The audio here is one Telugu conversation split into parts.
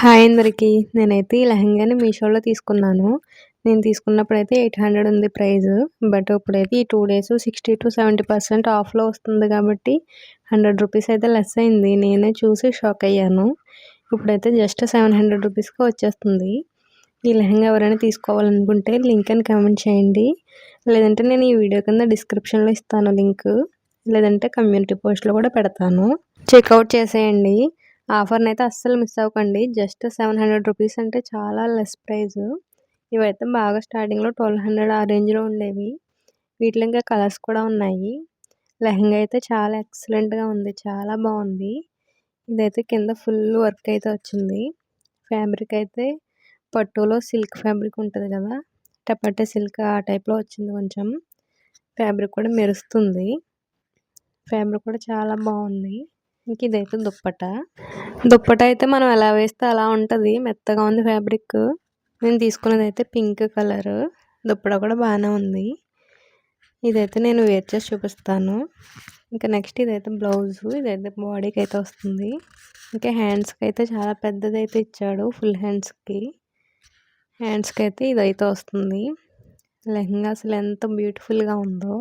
హాయ్ అందరికి. నేనైతే ఈ లెహంగాని మీషోలో తీసుకున్నాను. నేను తీసుకున్నప్పుడైతే 800 ఉంది ప్రైస్. బట్ ఇప్పుడైతే ఈ 2 డేస్ 60-70% ఆఫ్‌లో వస్తుంది కాబట్టి 100 రూపీస్ అయితే లెస్ అయింది. నేనే చూసి షాక్ అయ్యాను. ఇప్పుడైతే జస్ట్ 700 రూపీస్‌కి వచ్చేస్తుంది. ఈ లెహంగా ఎవరైనా తీసుకోవాలనుకుంటే లింక్ అని కామెంట్ చేయండి. లేదంటే నేను ఈ వీడియో కింద డిస్క్రిప్షన్‌లో ఇస్తాను లింక్. లేదంటే కమ్యూనిటీ పోస్ట్‌లో కూడా పెడతాను. చెక్‌ఔట్ చేసేయండి. ఆఫర్‌నైతే అస్సలు మిస్ అవ్వకండి. జస్ట్ 700 రూపీస్ అంటే చాలా లెస్ ప్రైస్. ఇవైతే బాగా స్టార్టింగ్‌లో 1200 ఆ రేంజ్‌లో ఉండేవి. వీటిలో ఇంకా కలర్స్ కూడా ఉన్నాయి. లెహంగా అయితే చాలా ఎక్సలెంట్‌గా ఉంది. చాలా బాగుంది. ఇదైతే కింద ఫుల్ వర్క్ అయితే వచ్చింది. ఫ్యాబ్రిక్ అయితే పట్టులో సిల్క్ ఫ్యాబ్రిక్ ఉంటది కదా! టపట్టే సిల్క్ ఆ టైప్‌లో వచ్చింది కొంచెం. ఫ్యాబ్రిక్ కూడా మెరుస్తుంది. ఫ్యాబ్రిక్ కూడా చాలా బాగుంది. ఇంక ఇదైతే దుప్పట అయితే మనం ఎలా వేస్తే అలా ఉంటది. మెత్తగా ఉంది ఫ్యాబ్రిక్. నేను తీసుకున్నదైతే పింక్ కలర్. దుప్పట కూడా బాగానే ఉంది. ఇదైతే నేను వేర్ చేసి చూపిస్తాను. ఇంకా నెక్స్ట్ ఇదైతే బ్లౌజు. ఇదైతే బాడీకి అయితే వస్తుంది. ఇంకా హ్యాండ్స్కి అయితే చాలా పెద్దదైతే ఇచ్చాడు. ఫుల్ హ్యాండ్స్కి. హ్యాండ్స్కి అయితే ఇదైతే వస్తుంది. లెహంగా అసలు ఎంత బ్యూటిఫుల్గా ఉందో.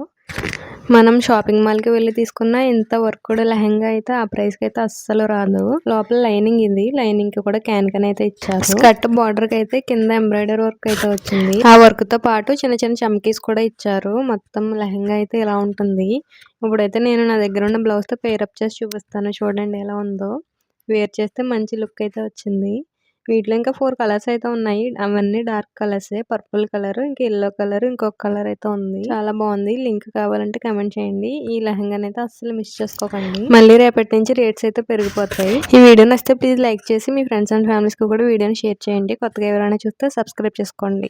మనం షాపింగ్ మాల్కి వెళ్ళి తీసుకున్న ఇంత వర్క్ కూడా లెహంగా అయితే ఆ ప్రైస్కి అయితే అస్సలు రాదు. లోపల లైనింగ్ ఇది. లైనింగ్ కి కూడా క్యాన్ అయితే ఇచ్చారు. స్కర్ట్ బార్డర్ కి అయితే కింద ఎంబ్రాయిడరీ వర్క్ అయితే వచ్చింది. ఆ వర్క్ తో పాటు చిన్న చిన్న చమ్కీస్ కూడా ఇచ్చారు. మొత్తం లెహంగా అయితే ఇలా ఉంటుంది. ఇప్పుడైతే నేను నా దగ్గర ఉన్న బ్లౌజ్ తో పేరప్ చేసి చూపిస్తాను. చూడండి ఎలా ఉందో. వేర్ చేస్తే మంచి లుక్ అయితే వచ్చింది. వీటిలో ఇంకా 4 కలర్స్ అయితే ఉన్నాయి. అవన్నీ డార్క్ కలర్సే. పర్పుల్ కలర్, ఇంకా యెల్లో కలర్, ఇంకొక కలర్ అయితే ఉంది. చాలా బాగుంది. లింక్ కావాలంటే కామెంట్ చేయండి. ఈ లెహంగానైతే అస్సలు మిస్ చేసుకోకండి. మళ్ళీ రేపటి నుంచి రేట్స్ అయితే పెరిగిపోతాయి. ఈ వీడియో నచ్చితే ప్లీజ్ లైక్ చేసి మీ ఫ్రెండ్స్ అండ్ ఫ్యామిలీస్కి కూడా వీడియోని షేర్ చేయండి. కొత్తగా ఎవరైనా చూస్తే సబ్స్క్రైబ్ చేసుకోండి.